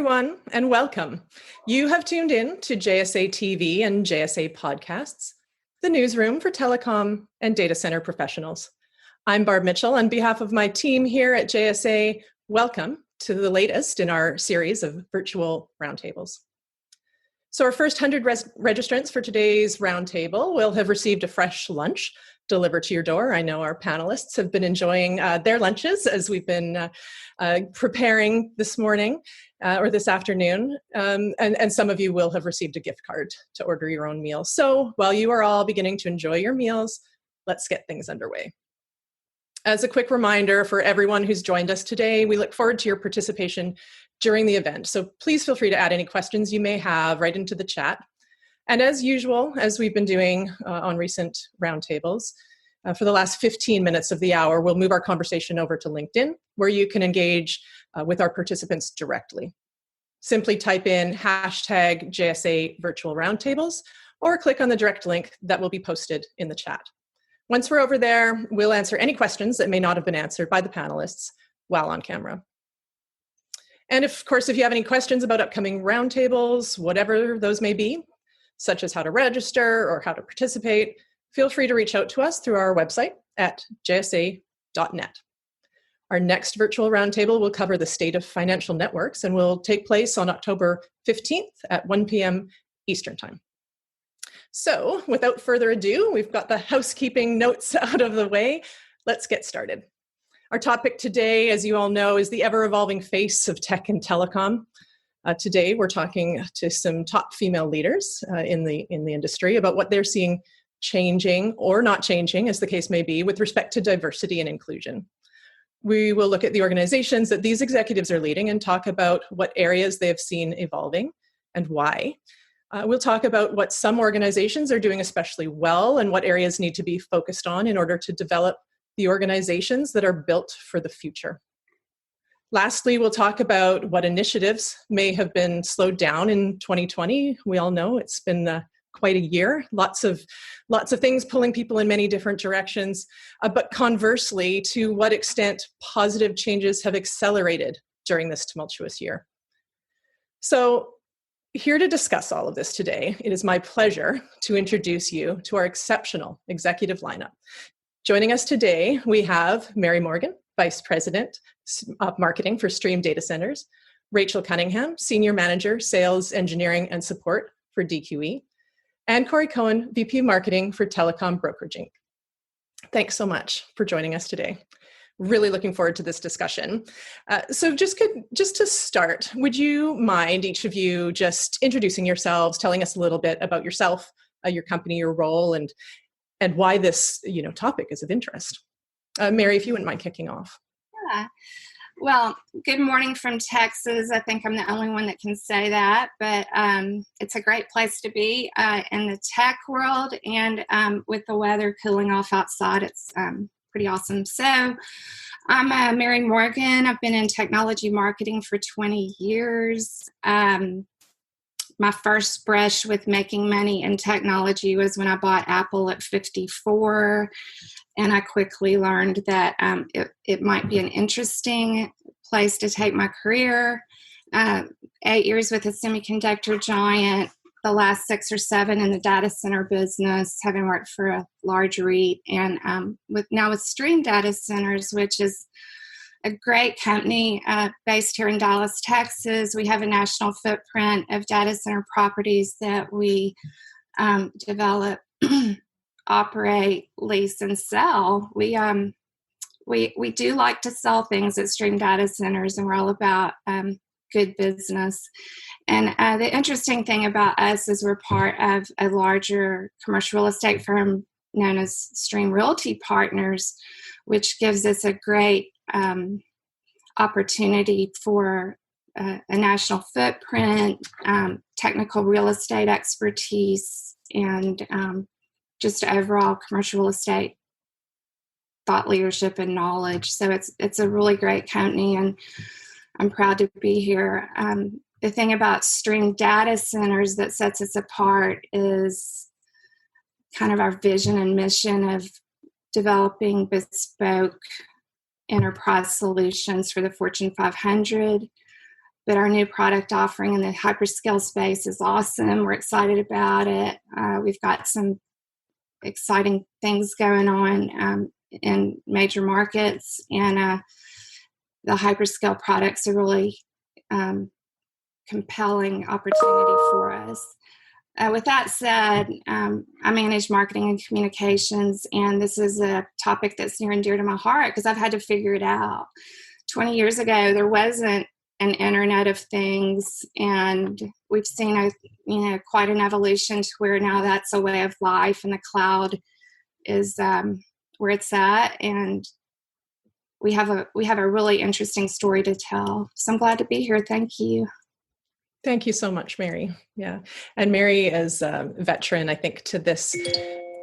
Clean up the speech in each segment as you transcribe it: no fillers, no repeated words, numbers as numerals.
everyone, and welcome. You have tuned in to JSA TV and JSA podcasts, the newsroom for telecom and data center professionals. I'm Barb Mitchell. On behalf of my team here at JSA, welcome to the latest in our series of virtual roundtables. So our first 100 registrants for today's roundtable will have received a fresh lunch delivered to your door. I know our panelists have been enjoying their lunches as we've been preparing this morning or this afternoon. And some of you will have received a gift card to order your own meals. So while you are all beginning to enjoy your meals, let's get things underway. As a quick reminder for everyone who's joined us today, we look forward to your participation during the event. So please feel free to add any questions you may have right into the chat. And as usual, as we've been doing on recent roundtables, for the last 15 minutes of the hour, we'll move our conversation over to LinkedIn, where you can engage with our participants directly. Simply type in hashtag JSA Virtual Roundtables, or click on the direct link that will be posted in the chat. Once we're over there, we'll answer any questions that may not have been answered by the panelists while on camera. And of course, if you have any questions about upcoming roundtables, whatever those may be, such as how to register or how to participate, feel free to reach out to us through our website at jsa.net. Our next virtual roundtable will cover the state of financial networks and will take place on October 15th at 1 p.m. Eastern Time. So without further ado, we've got the housekeeping notes out of the way. Let's get started. Our topic today, as you all know, is the ever-evolving face of tech and telecom. Today, we're talking to some top female leaders in the industry about what they're seeing changing or not changing, as the case may be, with respect to diversity and inclusion. We will look at the organizations that these executives are leading and talk about what areas they have seen evolving and why. We'll talk about what some organizations are doing especially well and what areas need to be focused on in order to develop the organizations that are built for the future. Lastly, we'll talk about what initiatives may have been slowed down in 2020. We all know it's been quite a year, lots of things pulling people in many different directions, but conversely, to what extent positive changes have accelerated during this tumultuous year. So here to discuss all of this today, it is my pleasure to introduce you to our exceptional executive lineup. Joining us today, we have Mary Morgan, Vice President of Marketing for Stream Data Centers, Rachel Cunningham, Senior Manager, Sales, Engineering, and Support for DQE, and Corey Cohen, VP Marketing for Telecom Brokerage Inc. Thanks so much for joining us today. Really looking forward to this discussion. So just to start, would you mind, each of you, just introducing yourselves, telling us a little bit about yourself, your company, your role, and why this topic is of interest? Mary, if you wouldn't mind kicking off. Yeah. Well, good morning from Texas. I think I'm the only one that can say that, but it's a great place to be in the tech world, and with the weather cooling off outside, it's pretty awesome. So I'm Mary Morgan. I've been in technology marketing for 20 years. My first brush with making money in technology was when I bought Apple at 54. And I quickly learned that it might be an interesting place to take my career. 8 years with a semiconductor giant, the last 6 or 7 in the data center business, having worked for a large REIT, and with Stream Data Centers, which is a great company based here in Dallas, Texas. We have a national footprint of data center properties that we develop, operate, lease, and sell. We do like to sell things at Stream Data Centers, and we're all about good business. And the interesting thing about us is we're part of a larger commercial real estate firm known as Stream Realty Partners, which gives us a great opportunity for a national footprint, technical real estate expertise, and just overall commercial real estate thought leadership and knowledge. So it's a really great company, and I'm proud to be here. The thing about Stream Data Centers that sets us apart is kind of our vision and mission of developing bespoke enterprise solutions for the Fortune 500 but our new product offering in the hyperscale space is awesome. We're excited about it. We've got some exciting things going on in major markets, and the hyperscale products are really compelling opportunity for us. With that said, I manage marketing and communications, and this is a topic that's near and dear to my heart because I've had to figure it out. 20 years ago, there wasn't an Internet of Things, and we've seen quite an evolution to where now that's a way of life, and the cloud is where it's at, and we have a really interesting story to tell. So I'm glad to be here. Thank you. Thank you so much, Mary. Yeah. And Mary is a veteran, I think, to this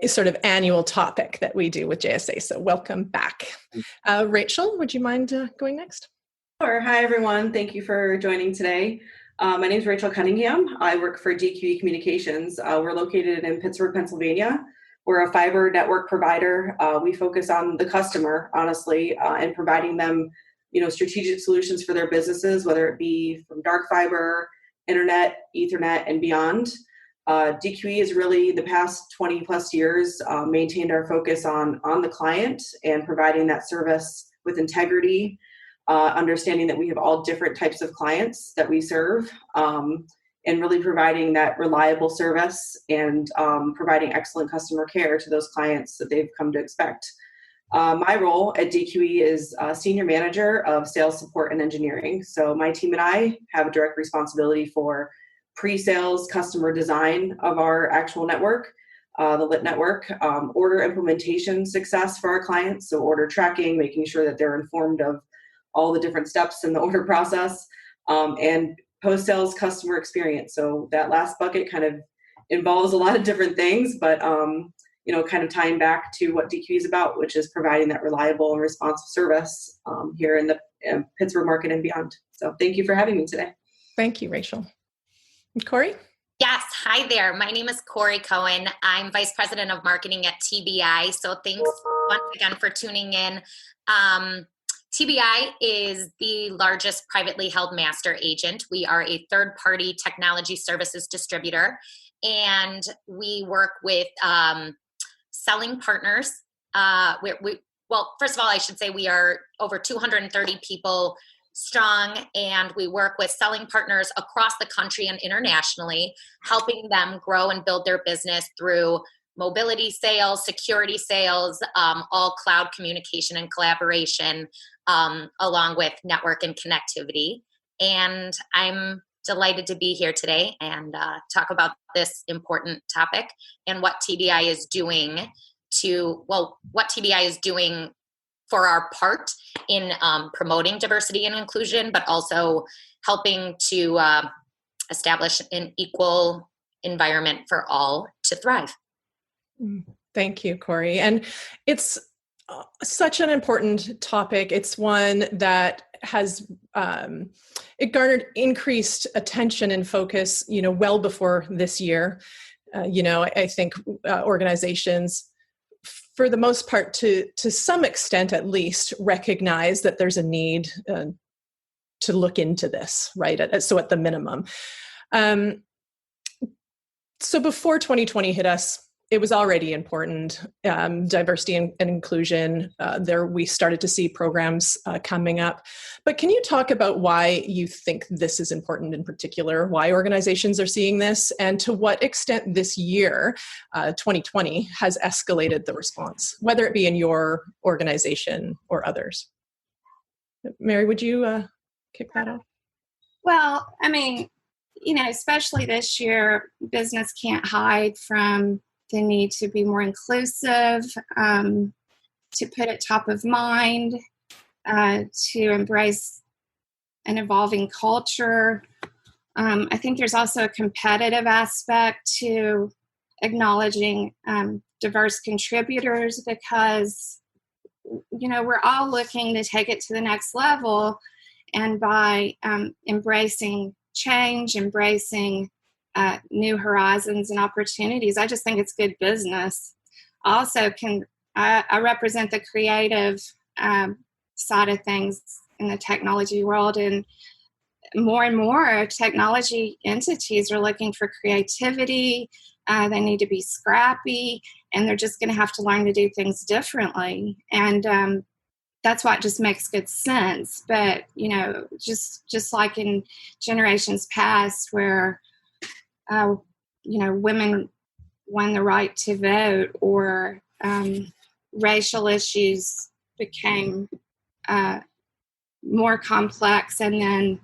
sort of annual topic that we do with JSA. So welcome back. Rachel, would you mind going next? Sure. Hi, everyone. Thank you for joining today. My name is Rachel Cunningham. I work for DQE Communications. We're located in Pittsburgh, Pennsylvania. We're a fiber network provider. We focus on the customer, honestly, and providing them, strategic solutions for their businesses, whether it be from dark fiber, internet, ethernet, and beyond. DQE has really, the past 20 plus years, maintained our focus on the client and providing that service with integrity, understanding that we have all different types of clients that we serve, and really providing that reliable service and providing excellent customer care to those clients that they've come to expect. My role at DQE is Senior Manager of Sales Support and Engineering. So my team and I have a direct responsibility for pre-sales customer design of our actual network, the LIT network, order implementation success for our clients, so order tracking, making sure that they're informed of all the different steps in the order process, and post-sales customer experience. So that last bucket kind of involves a lot of different things, but kind of tying back to what DQE is about, which is providing that reliable and responsive service here in the Pittsburgh market and beyond. So thank you for having me today. Thank you, Rachel. Corey? Yes. Hi there. My name is Corey Cohen. I'm Vice President of Marketing at TBI. So thanks once again for tuning in. TBI is the largest privately held master agent. We are a third-party technology services distributor, and we work with selling partners. Well, first of all, I should say we are over 230 people strong, and we work with selling partners across the country and internationally, helping them grow and build their business through mobility sales, security sales, all cloud communication and collaboration, along with network and connectivity. And I'm delighted to be here today and talk about this important topic and what TBI is doing for our part in promoting diversity and inclusion, but also helping to establish an equal environment for all to thrive. Thank you, Corey. And it's such an important topic. It's one that has it garnered increased attention and focus, well before this year. I think organizations, for the most part, to some extent at least, recognize that there's a need to look into this, right? So at the minimum. So before 2020 hit us, it was already important. Diversity and inclusion, we started to see programs coming up. But can you talk about why you think this is important in particular, why organizations are seeing this, and to what extent this year, 2020, has escalated the response, whether it be in your organization or others? Mary, would you kick that off? Well, I mean, especially this year, business can't hide from the need to be more inclusive, to put it top of mind, to embrace an evolving culture. I think there's also a competitive aspect to acknowledging diverse contributors because, we're all looking to take it to the next level. And by embracing change, embracing new horizons and opportunities, I just think it's good business. Also, I represent the creative side of things in the technology world, and more and more technology entities are looking for creativity. They need to be scrappy, and they're just going to have to learn to do things differently. And that's why it just makes good sense. But, just like in generations past where, women won the right to vote, or racial issues became more complex and then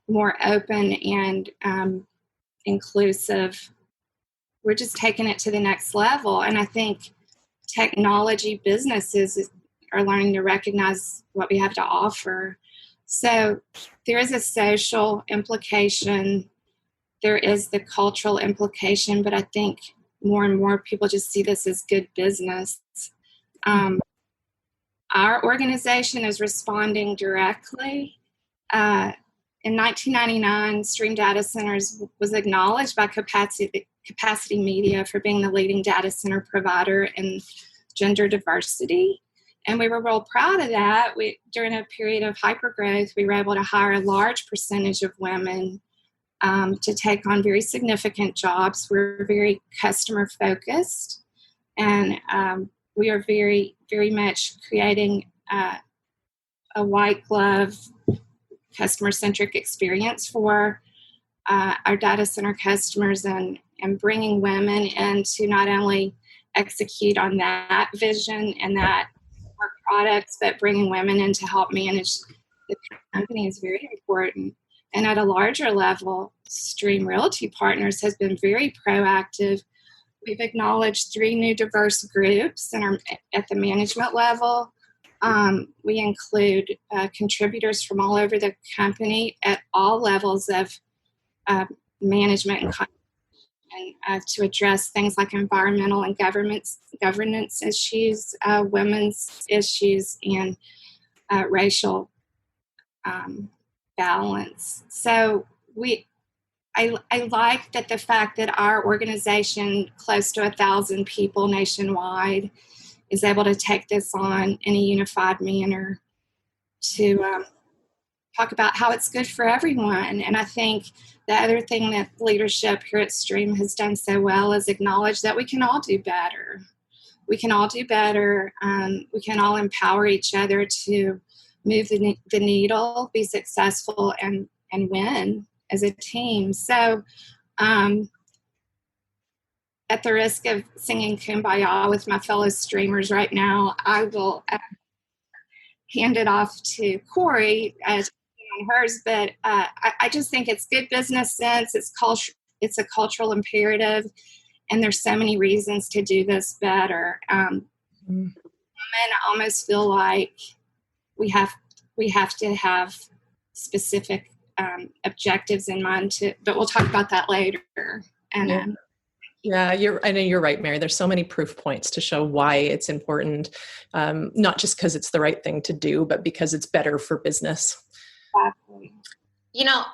more open and inclusive. We're just taking it to the next level. And I think technology businesses are learning to recognize what we have to offer. So there is a social implication. There is the cultural implication, but I think more and more people just see this as good business. Our organization is responding directly. In 1999, Stream Data Centers was acknowledged by Capacity Media for being the leading data center provider in gender diversity. And we were real proud of that. During a period of hypergrowth, we were able to hire a large percentage of women to take on very significant jobs. We're very customer focused, and we are very, very much creating a white glove customer-centric experience for our data center customers, and bringing women in to not only execute on that vision and that our products, but bringing women in to help manage the company is very important. And at a larger level, Stream Realty Partners has been very proactive. We've acknowledged 3 new diverse groups at the management level. We include contributors from all over the company at all levels of management and to address things like environmental and governance issues, women's issues, and racial balance. So I like that the fact that our organization, close to 1,000 people nationwide, is able to take this on in a unified manner to talk about how it's good for everyone. And I think the other thing that leadership here at Stream has done so well is acknowledge that we can all do better. We can all do better. We can all empower each other to move the needle, be successful, and win as a team. So at the risk of singing Kumbaya with my fellow streamers right now, I will hand it off to Corey as on hers. But I just think it's good business sense. It's a cultural imperative, and there's so many reasons to do this better. Women almost feel like we have to have specific objectives in mind but we'll talk about that later. And I know you're right, Mary. There's so many proof points to show why it's important, not just because it's the right thing to do, but because it's better for business. Exactly.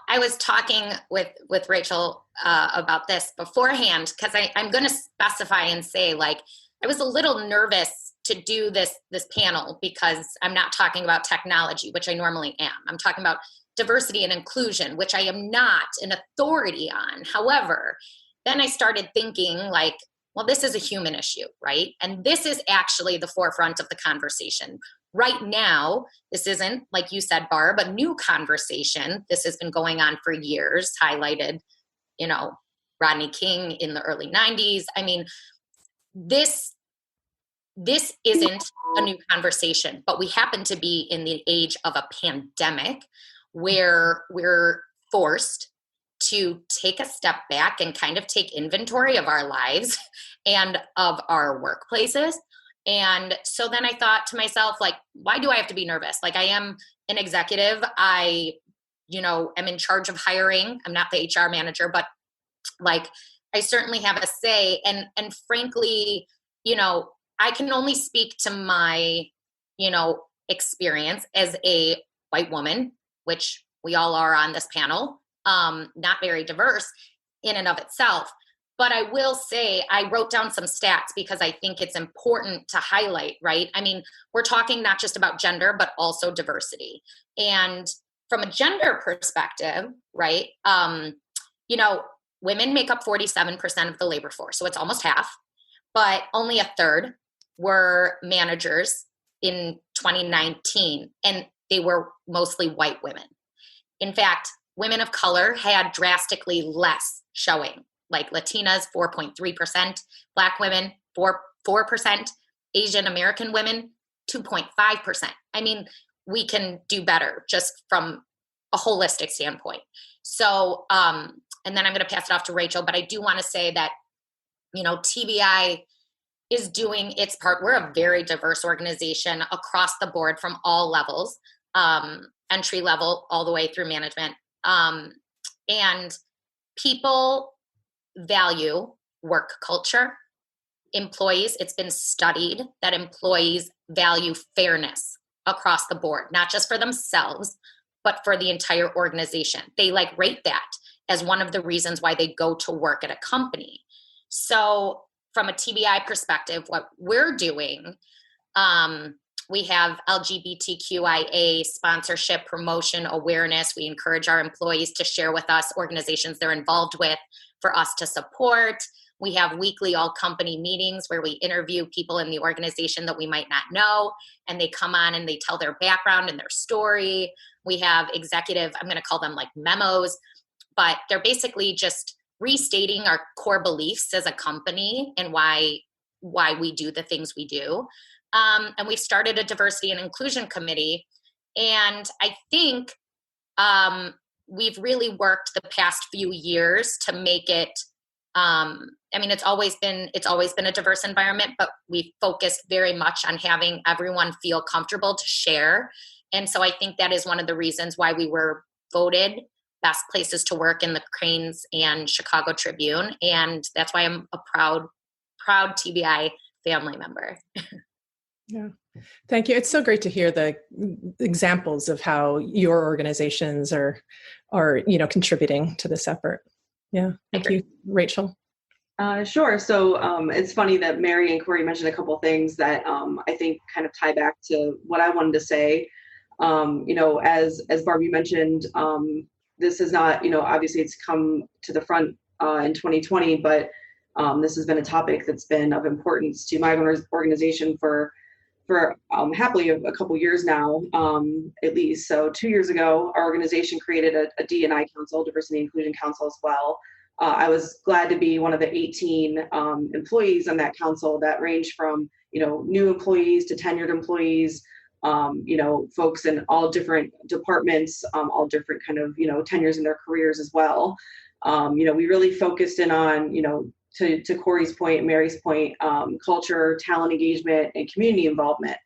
I was talking with Rachel about this beforehand, because I'm going to specify and say, I was a little nervous to do this panel because I'm not talking about technology, which I normally am. I'm talking about diversity and inclusion, which I am not an authority on. However, then I started thinking well, this is a human issue, right? And this is actually the forefront of the conversation. Right now, this isn't, like you said, Barb, a new conversation. This has been going on for years, highlighted, Rodney King in the early 90s. I mean, this isn't a new conversation, but we happen to be in the age of a pandemic where we're forced to take a step back and kind of take inventory of our lives and of our workplaces. And so then I thought to myself, why do I have to be nervous? I am an executive. I, am in charge of hiring. I'm not the HR manager, but I certainly have a say. And frankly, I can only speak to my, experience as a white woman, which we all are on this panel, not very diverse in and of itself. But I will say I wrote down some stats because I think it's important to highlight, right? I mean, we're talking not just about gender, but also diversity. And from a gender perspective, right? Women make up 47% of the labor force, so it's almost half, but only a third were managers in 2019, and they were mostly white women. In fact, women of color had drastically less showing, like Latinas, 4.3%, Black women, 4%, Asian American women, 2.5%. I mean, we can do better just from a holistic standpoint. So, and then I'm going to pass it off to Rachel, but I do want to say that, TBI is doing its part. We're a very diverse organization across the board from all levels, entry level all the way through management. And people value work culture. Employees, it's been studied that employees value fairness across the board, not just for themselves, but for the entire organization. They rate that as one of the reasons why they go to work at a company. So from a TBI perspective, what we're doing, we have LGBTQIA sponsorship, promotion, awareness. We encourage our employees to share with us organizations they're involved with for us to support. We have weekly all-company meetings where we interview people in the organization that we might not know, and they come on and they tell their background and their story. We have executive, I'm going to call them memos, but they're basically just restating our core beliefs as a company and why we do the things we do. And we've started a diversity and inclusion committee. And I think we've really worked the past few years to make it, it's always been a diverse environment, but we've focused very much on having everyone feel comfortable to share. And so I think that is one of the reasons why we were voted best places to work in the Cranes and Chicago Tribune. And that's why I'm a proud TBI family member. Yeah. Thank you. It's so great to hear the examples of how your organizations are contributing to this effort. Yeah. Thank you, Rachel. Sure. So it's funny that Mary and Corey mentioned a couple of things that I think kind of tie back to what I wanted to say. As Barbie mentioned, this is not, obviously it's come to the front in 2020, but this has been a topic that's been of importance to my organization for happily a couple years now, at least. So 2 years ago, our organization created a D&I council, diversity and inclusion council as well. I was glad to be one of the 18 employees on that council that range from, new employees to tenured employees, folks in all different departments, all different kind of, tenures in their careers as well. We really focused in on, to Corey's point, Mary's point, culture, talent engagement, and community involvement.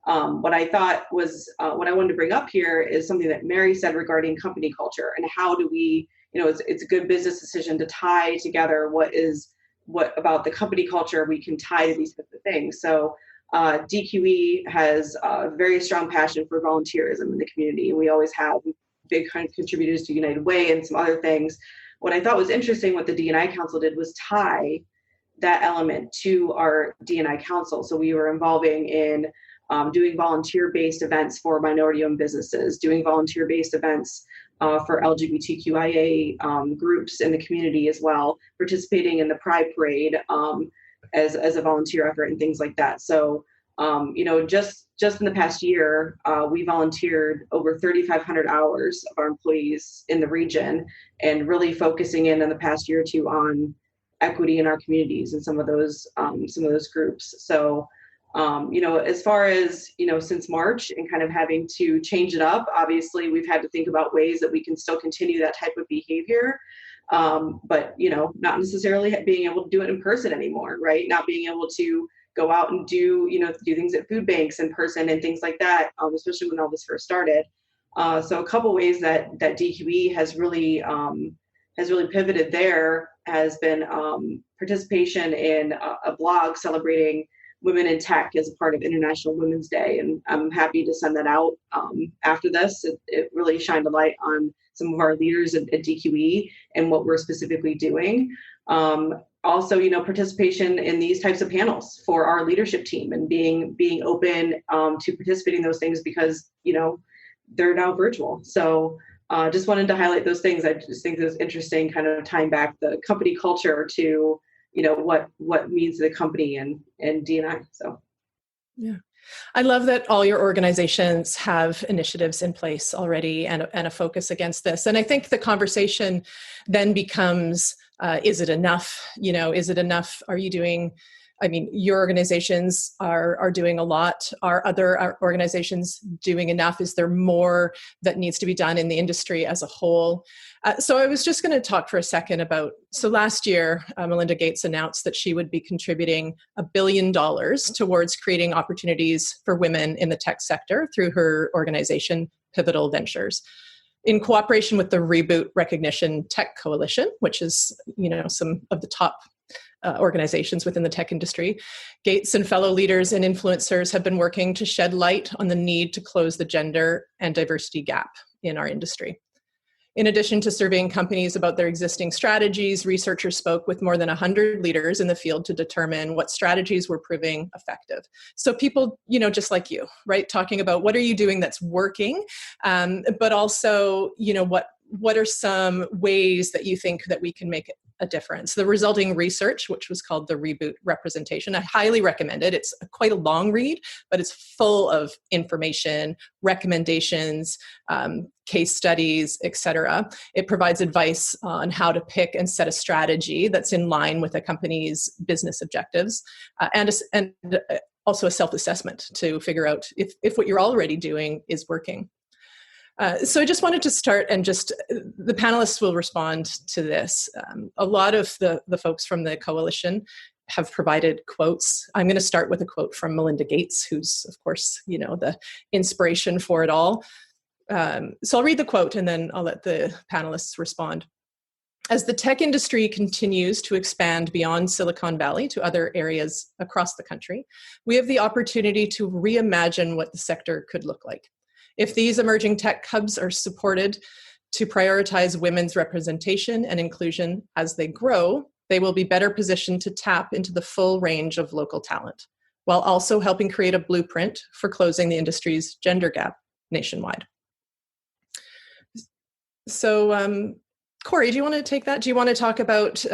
What I thought was, what I wanted to bring up here is something that Mary said regarding company culture and how do we, it's a good business decision to tie together what about the company culture we can tie to these types of things. So DQE has a very strong passion for volunteerism in the community, and we always have big kind of contributors to United Way and some other things. What I thought was interesting, what the D&I Council did was tie that element to our D&I Council. So we were involving in doing volunteer-based events for minority-owned businesses, doing volunteer-based events for LGBTQIA groups in the community as well, participating in the Pride Parade as a volunteer effort and things like that. So, just in the past year, we volunteered over 3,500 hours of our employees in the region, and really focusing in the past year or two on equity in our communities and some of those groups. So, as far as, since March and kind of having to change it up, obviously we've had to think about ways that we can still continue that type of behavior. But, not necessarily being able to do it in person anymore, right? Not being able to go out and do things at food banks in person and things like that, especially when all this first started. So a couple ways that DQE has really pivoted there has been participation in a blog celebrating women in tech as a part of International Women's Day. And I'm happy to send that out after this. It really shined a light on some of our leaders at DQE and what we're specifically doing. Also, participation in these types of panels for our leadership team and being open to participating in those things because, they're now virtual. So just wanted to highlight those things. I just think it was interesting, kind of tying back the company culture to, what means the company and D&I. So. Yeah. I love that all your organizations have initiatives in place already and a focus against this. And I think the conversation then becomes, is it enough? Is it enough? Are you doing, your organizations are doing a lot. Are other organizations doing enough? Is there more that needs to be done in the industry as a whole? So I was just going to talk for a second about, so last year, Melinda Gates announced that she would be contributing $1 billion towards creating opportunities for women in the tech sector through her organization, Pivotal Ventures, in cooperation with the Reboot Recognition Tech Coalition, which is, some of the top organizations within the tech industry. Gates and fellow leaders and influencers have been working to shed light on the need to close the gender and diversity gap in our industry. In addition to surveying companies about their existing strategies, researchers spoke with more than 100 leaders in the field to determine what strategies were proving effective. So people, just like you, right, talking about what are you doing that's working, but also, what are some ways that you think that we can make a difference? The resulting research, which was called the Reboot Representation, I highly recommend it. It's quite a long read, but it's full of information, recommendations, case studies, etc. It provides advice on how to pick and set a strategy that's in line with a company's business objectives, and also a self-assessment to figure out if what you're already doing is working. So I just wanted to start, and the panelists will respond to this. A lot of the folks from the coalition have provided quotes. I'm going to start with a quote from Melinda Gates, who's, of course, the inspiration for it all. So I'll read the quote and then I'll let the panelists respond. As the tech industry continues to expand beyond Silicon Valley to other areas across the country, we have the opportunity to reimagine what the sector could look like. If these emerging tech hubs are supported to prioritize women's representation and inclusion as they grow, they will be better positioned to tap into the full range of local talent, while also helping create a blueprint for closing the industry's gender gap nationwide. So, Corey, do you want to take that? Do you want to talk about,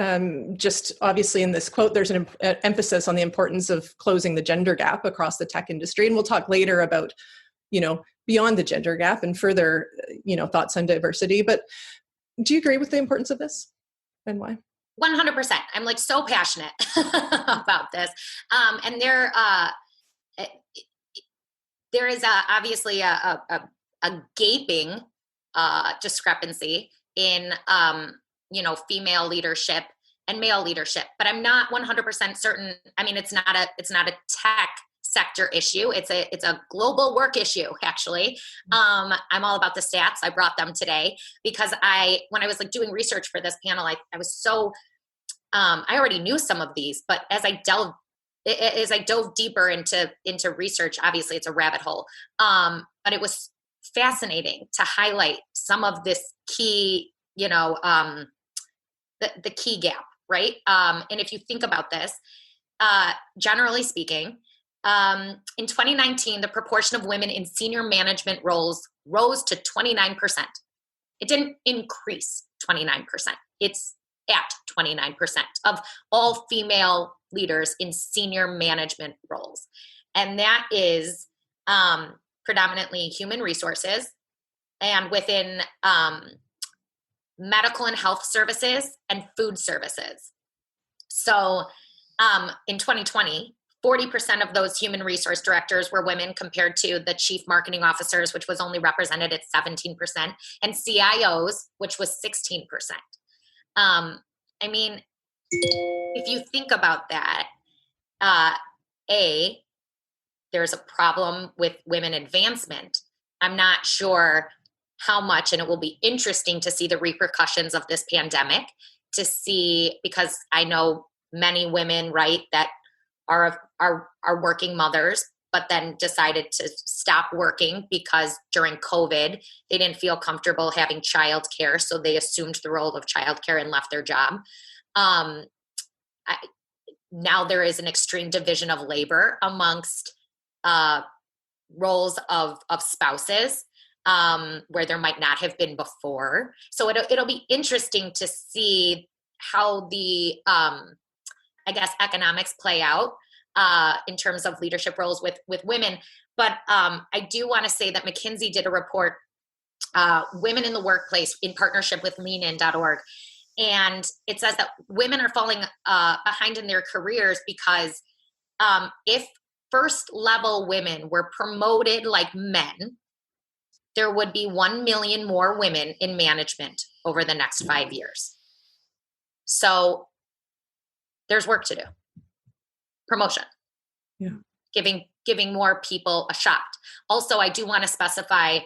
just obviously in this quote, there's an emphasis on the importance of closing the gender gap across the tech industry, and we'll talk later about, beyond the gender gap and further, thoughts on diversity. But do you agree with the importance of this and why? 100%. I'm so passionate about this. And there is obviously a gaping discrepancy in, female leadership and male leadership, but I'm not 100% certain. It's not a tech sector issue. It's a global work issue, actually. I'm all about the stats. I brought them today because when I was doing research for this panel, I was so, I already knew some of these, but as I dove deeper into research, obviously it's a rabbit hole. But it was fascinating to highlight some of this key, the key gap, right? And if you think about this, generally speaking, in 2019, the proportion of women in senior management roles rose to 29%. It didn't increase 29%. It's at 29% of all female leaders in senior management roles. And that is predominantly human resources and within medical and health services and food services. So in 2020, 40% of those human resource directors were women compared to the chief marketing officers, which was only represented at 17%, and CIOs, which was 16%. If you think about that, there's a problem with women advancement. I'm not sure how much, and it will be interesting to see the repercussions of this pandemic, to see, because I know many women, right, that are working mothers, but then decided to stop working because during COVID, they didn't feel comfortable having childcare. So they assumed the role of childcare and left their job. Now there is an extreme division of labor amongst roles of spouses. where there might not have been before. So it'll be interesting to see how the, I guess, economics play out in terms of leadership roles with women. But I do want to say that McKinsey did a report, Women in the Workplace, in partnership with leanin.org. And it says that women are falling behind in their careers because if first level women were promoted like men, there would be 1 million more women in management over the next 5 years. So there's work to do. Promotion. Yeah. Giving more people a shot. Also, I do want to specify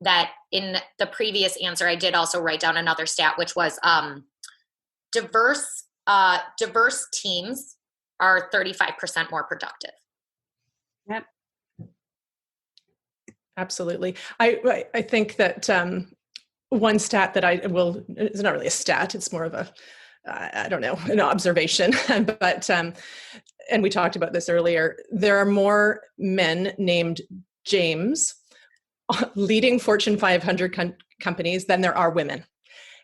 that in the previous answer, I did also write down another stat, which was diverse teams are 35% more productive. Yep. Absolutely. I think that one stat that it's not really a stat, it's more of a, I don't know, an observation, but, and we talked about this earlier, there are more men named James leading Fortune 500 companies than there are women,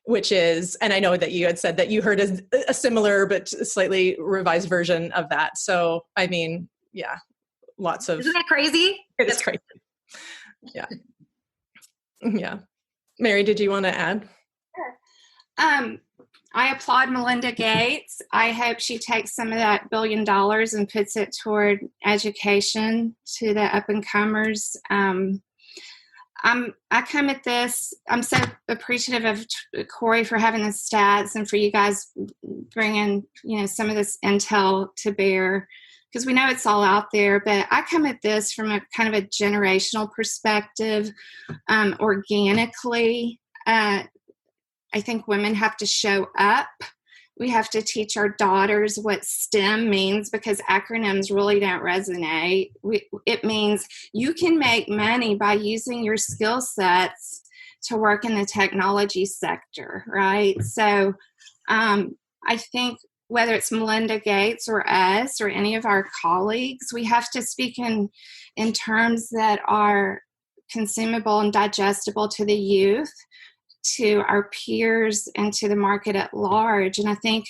which is, and I know that you had said that you heard a similar but slightly revised version of that. So, I mean, yeah, lots of... Isn't that crazy? It is crazy. Yeah. Yeah. Mary, did you want to add? Sure. I applaud Melinda Gates. I hope she takes some of that $1 billion and puts it toward education to the up and comers. I come at this, I'm so appreciative of Corey for having the stats and for you guys bringing, some of this intel to bear, because we know it's all out there, but I come at this from a kind of a generational perspective, organically. I think women have to show up. We have to teach our daughters what STEM means, because acronyms really don't resonate. It means you can make money by using your skill sets to work in the technology sector, right? So I think whether it's Melinda Gates or us or any of our colleagues, we have to speak in terms that are consumable and digestible to the youth, to our peers, and to the market at large. And I think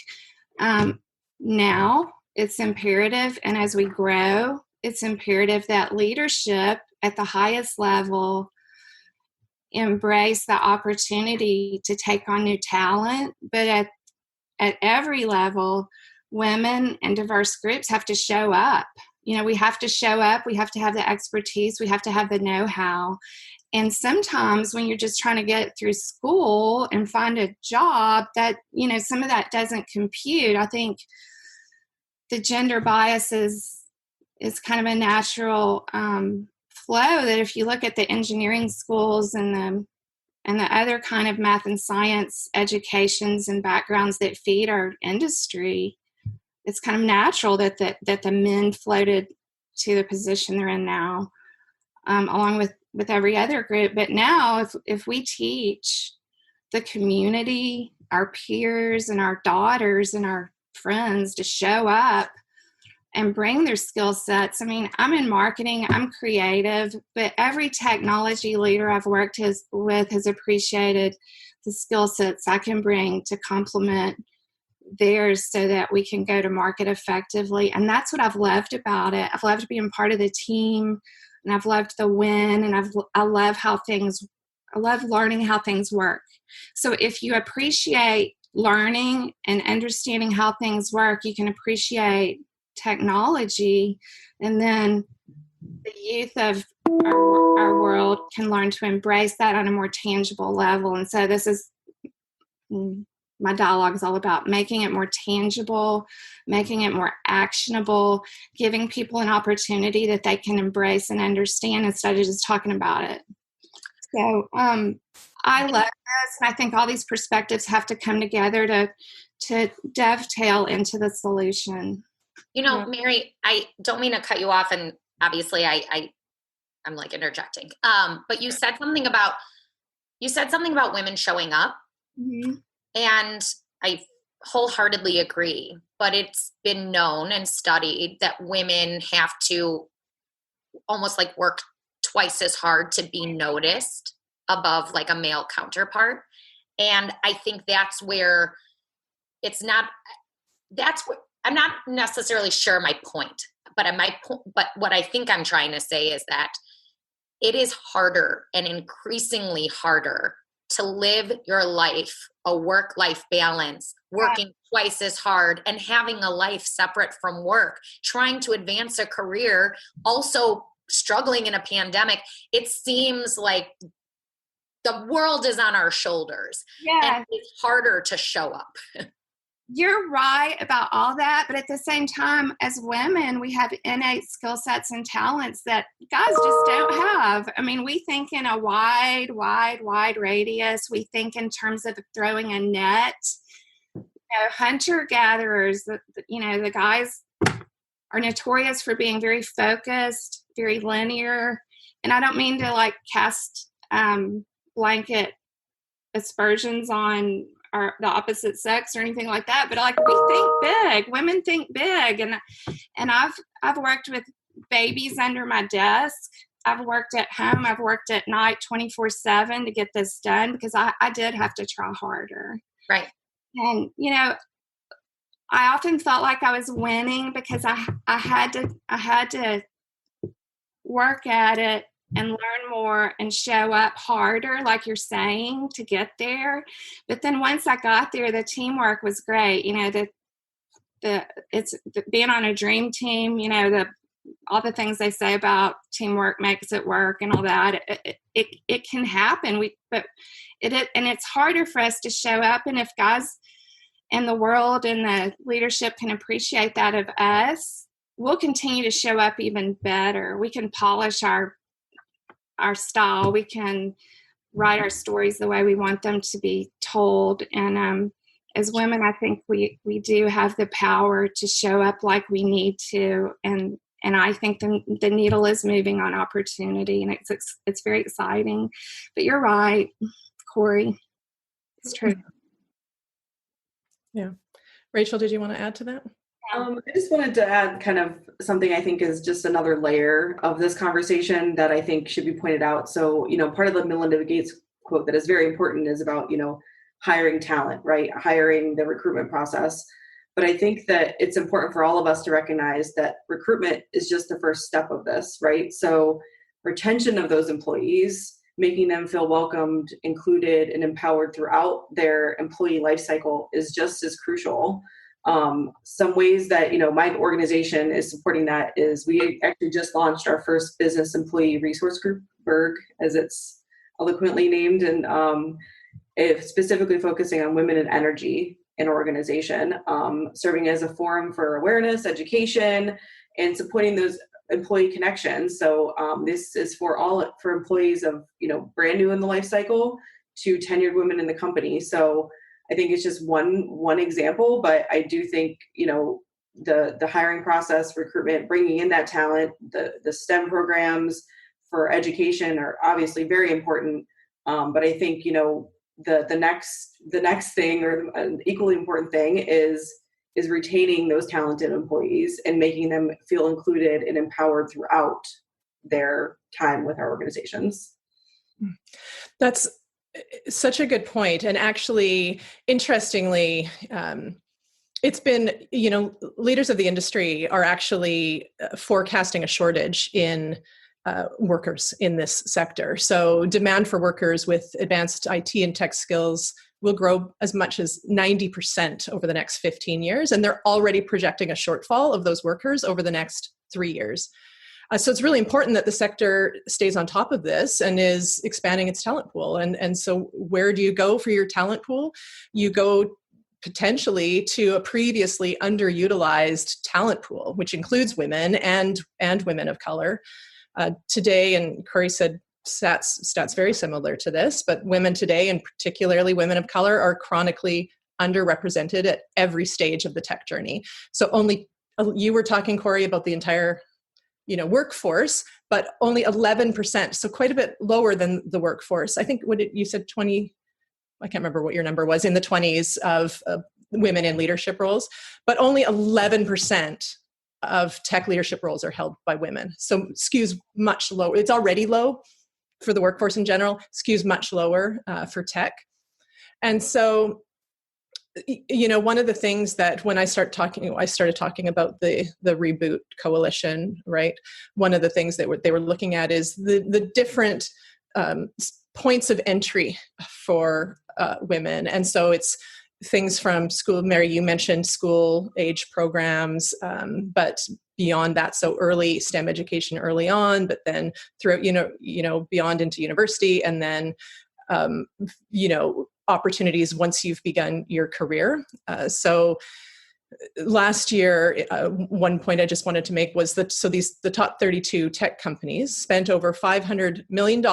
now it's imperative, and as we grow, it's imperative that leadership at the highest level embrace the opportunity to take on new talent. But at every level, women and diverse groups have to show up. We have to show up. We have to have the expertise. We have to have the know-how. And sometimes when you're just trying to get through school and find a job, that, some of that doesn't compute. I think the gender bias is kind of a natural flow, that if you look at the engineering schools and the other kind of math and science educations and backgrounds that feed our industry, it's kind of natural that the men floated to the position they're in now, along with every other group. But now if we teach the community, our peers and our daughters and our friends to show up and bring their skill sets. I mean, I'm in marketing, I'm creative, but every technology leader I've worked with has appreciated the skill sets I can bring to complement theirs so that we can go to market effectively. And that's what I've loved about it. I've loved being part of the team, and I've loved the win, and I love learning how things work. So if you appreciate learning and understanding how things work, you can appreciate technology, and then the youth of our world can learn to embrace that on a more tangible level. And so this is, my dialogue is all about making it more tangible, making it more actionable, giving people an opportunity that they can embrace and understand instead of just talking about it. So I love this, and I think all these perspectives have to come together to dovetail into the solution. Mary, I don't mean to cut you off, and obviously I'm like interjecting. But you said something about women showing up. Mm-hmm. And I wholeheartedly agree, but it's been known and studied that women have to almost like work twice as hard to be noticed above like a male counterpart. And I think that's where I'm not necessarily sure my point, but what I think I'm trying to say is that it is harder and increasingly harder to live your life, a work-life balance, working twice as hard and having a life separate from work, trying to advance a career, also struggling in a pandemic. It seems like the world is on our shoulders. Yeah. And it's harder to show up. You're right about all that, but at the same time, as women, we have innate skill sets and talents that guys just don't have. I mean, we think in a wide radius. We think in terms of throwing a net. Hunter-gatherers, the guys are notorious for being very focused, very linear. And I don't mean to like cast blanket aspersions on the opposite sex or anything like that, but like we think big. Women think big, and I've worked with babies under my desk. I've worked at home. I've worked at night 24/7 to get this done because I did have to try harder. Right. And I often felt like I was winning because I had to work at it and learn more and show up harder, like you're saying, to get there. But then once I got there, the teamwork was great. It's being on a dream team. All the things they say about teamwork makes it work and all that. It can happen. And it's harder for us to show up. And if guys in the world and the leadership can appreciate that of us, we'll continue to show up even better. We can polish our style. We can write our stories the way we want them to be told. And as women, I think we do have the power to show up like we need to. And I think the needle is moving on opportunity, and it's very exciting. But you're right, Corey. It's true. Yeah. Rachel, did you want to add to that? I just wanted to add kind of something I think is just another layer of this conversation that I think should be pointed out. So, part of the Melinda Gates quote that is very important is about, hiring talent, right? Hiring, the recruitment process. But I think that it's important for all of us to recognize that recruitment is just the first step of this, right? So retention of those employees, making them feel welcomed, included, and empowered throughout their employee life cycle is just as crucial. Some ways that, my organization is supporting that is we actually just launched our first business employee resource group, BERG, as it's eloquently named, and specifically focusing on women in energy in organization, serving as a forum for awareness, education, and supporting those employee connections. So this is for employees of, brand new in the life cycle to tenured women in the company. So I think it's just one example, but I do think, the hiring process, recruitment, bringing in that talent, the STEM programs for education are obviously very important. But I think, the next thing, or an equally important thing is retaining those talented employees and making them feel included and empowered throughout their time with our organizations. That's such a good point. And actually, interestingly, it's been, leaders of the industry are actually forecasting a shortage in workers in this sector. So demand for workers with advanced IT and tech skills will grow as much as 90% over the next 15 years. And they're already projecting a shortfall of those workers over the next 3 years. So it's really important that the sector stays on top of this and is expanding its talent pool. And so where do you go for your talent pool? You go potentially to a previously underutilized talent pool, which includes women and women of color. Today, and Corey said stats very similar to this, but women today, and particularly women of color, are chronically underrepresented at every stage of the tech journey. So you were talking, Corey, about the entire workforce, but only 11%, so quite a bit lower than the workforce. I think you said 20, I can't remember what your number was, in the 20s of women in leadership roles, but only 11% of tech leadership roles are held by women. So skews much lower. It's already low for the workforce in general, skews much lower for tech. And so, one of the things that when I started talking about the Reboot Coalition, right? One of the things that they were looking at is the different points of entry for women. And so it's things from school. Mary, you mentioned school age programs, but beyond that, so early STEM education early on, but then throughout, beyond into university, and then, opportunities once you've begun your career. So last year, one point I just wanted to make was that the top 32 tech companies spent over $500 million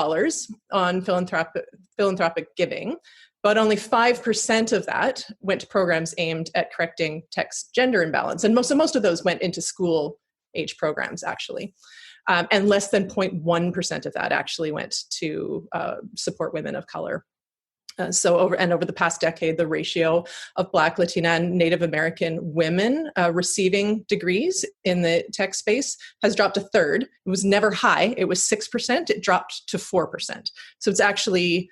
on philanthropic giving, but only 5% of that went to programs aimed at correcting tech's gender imbalance. And most of those went into school age programs, actually. And less than 0.1% of that actually went to support women of color. So over the past decade, the ratio of Black, Latina, and Native American women receiving degrees in the tech space has dropped a third. It was never high. It was 6%. It dropped to 4%. So it's actually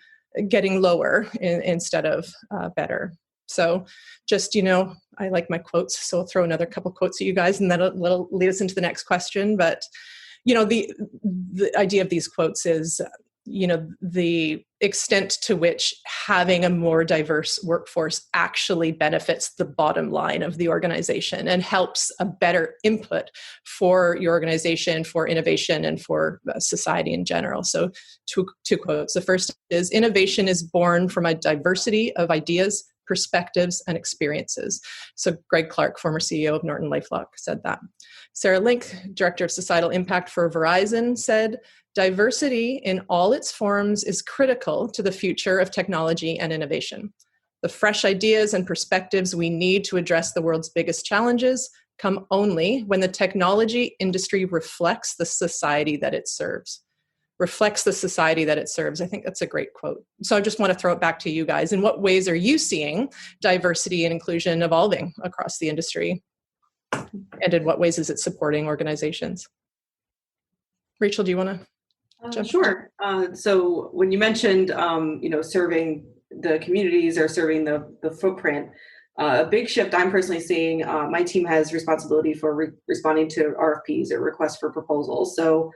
getting lower instead of better. So just, I like my quotes, so I'll throw another couple quotes at you guys, and that'll lead us into the next question. But, the idea of these quotes is, the extent to which having a more diverse workforce actually benefits the bottom line of the organization and helps a better input for your organization, for innovation, and for society in general. So two quotes. The first is, innovation is born from a diversity of ideas, perspectives, and experiences. So Greg Clark, former CEO of Norton LifeLock, said that. Sarah Link, Director of Societal Impact for Verizon, said, diversity in all its forms is critical to the future of technology and innovation. The fresh ideas and perspectives we need to address the world's biggest challenges come only when the technology industry reflects the society that it serves. Reflects the society that it serves. I think that's a great quote. So I just want to throw it back to you guys. In what ways are you seeing diversity and inclusion evolving across the industry? And in what ways is it supporting organizations? Rachel, do you want to? Sure. So when you mentioned, serving the communities or serving the footprint, a big shift I'm personally seeing, my team has responsibility for responding to RFPs or requests for proposals. So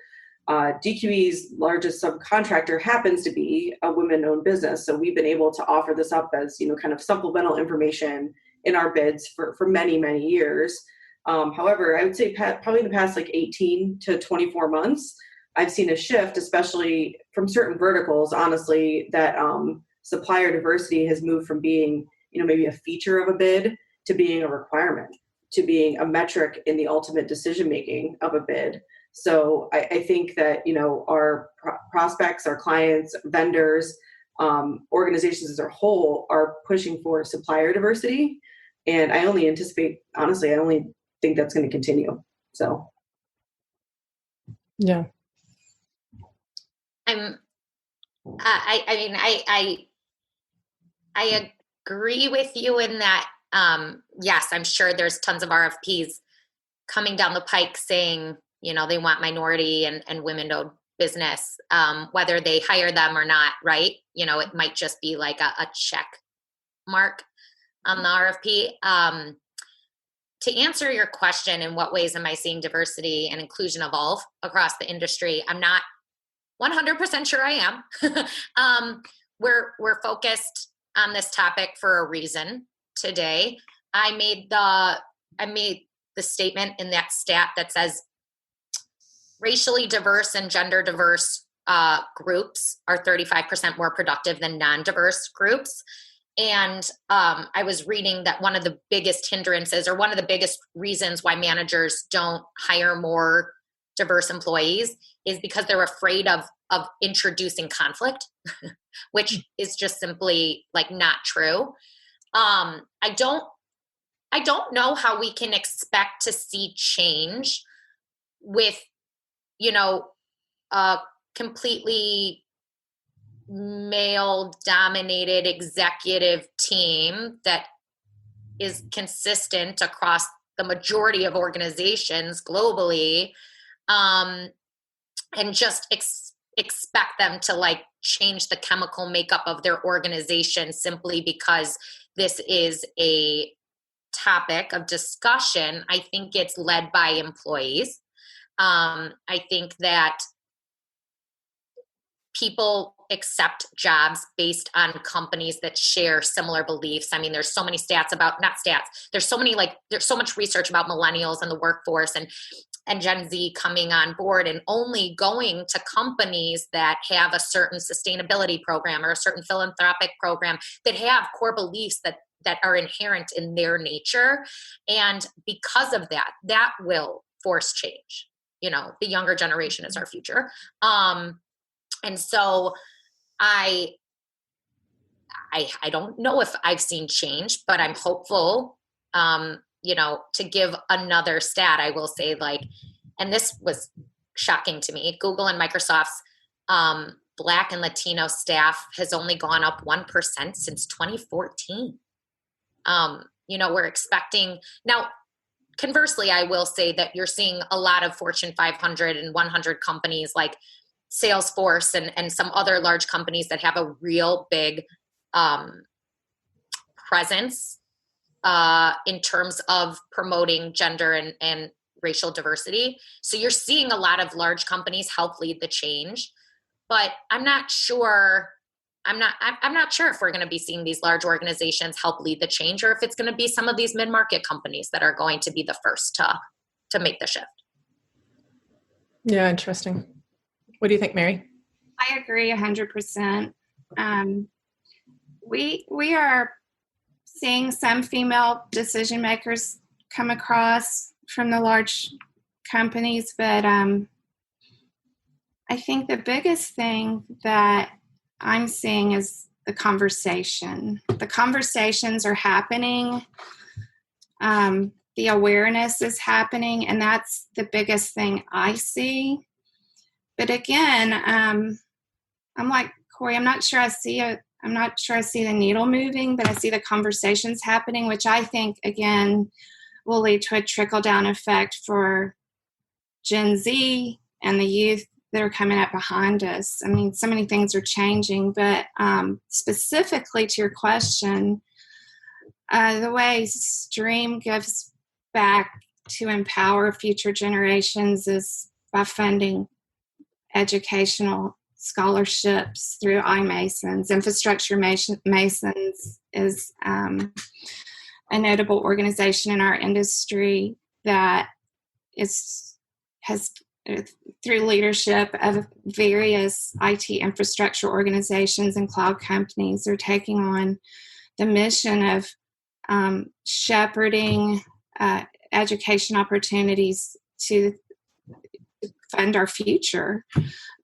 DQE's largest subcontractor happens to be a women-owned business. So we've been able to offer this up as, kind of supplemental information in our bids for many, many years. However, I would say probably in the past 18 to 24 months, I've seen a shift, especially from certain verticals, honestly, that supplier diversity has moved from being, maybe a feature of a bid to being a requirement, to being a metric in the ultimate decision-making of a bid. So I think that, our prospects, our clients, vendors, organizations as a whole are pushing for supplier diversity. And I only anticipate, honestly, I only think that's going to continue. So. Yeah. I agree with you in that, yes, I'm sure there's tons of RFPs coming down the pike saying, they want minority and women-owned business, whether they hire them or not, right? It might just be like a check mark on the RFP. To answer your question, in what ways am I seeing diversity and inclusion evolve across the industry? I'm not 100% sure I am. We're focused on this topic for a reason today. I made the statement in that stat that says racially diverse and gender diverse groups are 35% more productive than non-diverse groups. And I was reading that one of the biggest hindrances, or one of the biggest reasons why managers don't hire more diverse employees, is because they're afraid of introducing conflict, which is just simply not true. I don't know how we can expect to see change with, a completely male-dominated executive team that is consistent across the majority of organizations globally, and just expect them to like change the chemical makeup of their organization simply because this is a topic of discussion. I think it's led by employees. I think that people accept jobs based on companies that share similar beliefs. I mean, there's so many stats about, not stats, there's so much research about millennials and the workforce and Gen Z coming on board and only going to companies that have a certain sustainability program or a certain philanthropic program that have core beliefs that are inherent in their nature. And because of that, that will force change. You know, the younger generation is our future. And so I don't know if I've seen change, but I'm hopeful. You know, to give another stat, I will say, like, and this was shocking to me, Google and Microsoft's Black and Latino staff has only gone up 1% since 2014. You know, we're expecting now. Conversely, I will say that you're seeing a lot of Fortune 500 and 100 companies like Salesforce and some other large companies that have a real big presence in terms of promoting gender and racial diversity. So you're seeing a lot of large companies help lead the change, but I'm not sure if we're going to be seeing these large organizations help lead the change, or if it's going to be some of these mid-market companies that are going to be the first to make the shift. Yeah, interesting. What do you think, Mary? I agree 100%. We are seeing some female decision makers come across from the large companies, but I think the biggest thing that I'm seeing is the conversation. The conversations are happening. The awareness is happening, and that's the biggest thing I see. But again, I'm like Corey. I'm not sure I see the needle moving, but I see the conversations happening, which I think again will lead to a trickle-down effect for Gen Z and the youth that are coming up behind us. I mean, so many things are changing, but specifically to your question, the way STREAM gives back to empower future generations is by funding educational scholarships through iMasons. Infrastructure Masons is a notable organization in our industry that has through leadership of various IT infrastructure organizations and cloud companies, are taking on the mission of shepherding education opportunities to fund our future.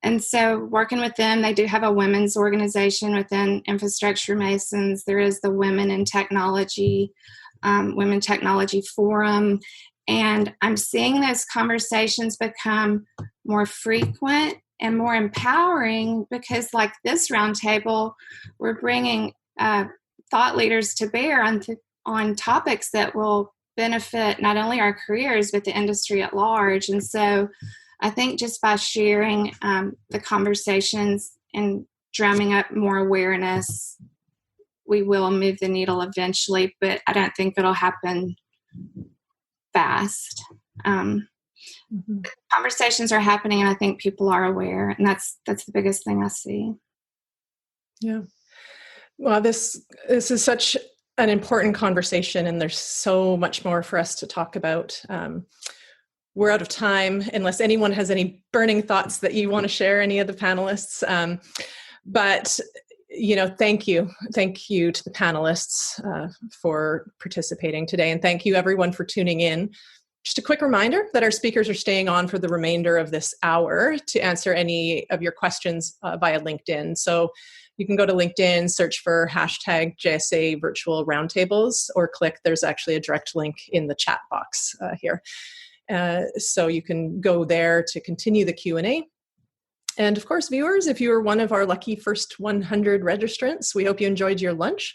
And so working with them, they do have a women's organization within Infrastructure Masons. There is the Women in Technology, Women Technology Forum. And I'm seeing those conversations become more frequent and more empowering because, like this roundtable, we're bringing thought leaders to bear on topics that will benefit not only our careers, but the industry at large. And so I think just by sharing the conversations and drumming up more awareness, we will move the needle eventually, but I don't think it'll happen fast. Conversations are happening, and I think people are aware, and that's the biggest thing I see. Yeah. Well, this is such an important conversation, and there's so much more for us to talk about. We're out of time, unless anyone has any burning thoughts that you want to share, any of the panelists. But thank you to the panelists for participating today, and thank you everyone for tuning in. Just a quick reminder that our speakers are staying on for the remainder of this hour to answer any of your questions via LinkedIn. So you can go to LinkedIn, search for hashtag JSA Virtual Roundtables, or there's actually a direct link in the chat box here. So you can go there to continue the Q&A. And of course, viewers, if you are one of our lucky first 100 registrants, we hope you enjoyed your lunch.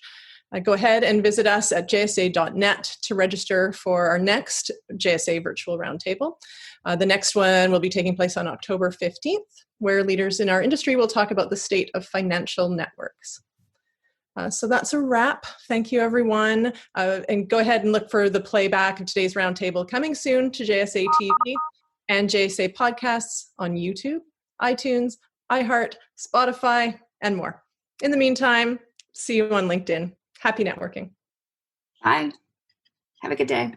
Go ahead and visit us at jsa.net to register for our next JSA virtual roundtable. The next one will be taking place on October 15th, where leaders in our industry will talk about the state of financial networks. So that's a wrap. Thank you, everyone. And go ahead and look for the playback of today's roundtable coming soon to JSA TV and JSA podcasts on YouTube, iTunes, iHeart, Spotify, and more. In the meantime, see you on LinkedIn. Happy networking. Bye. Have a good day.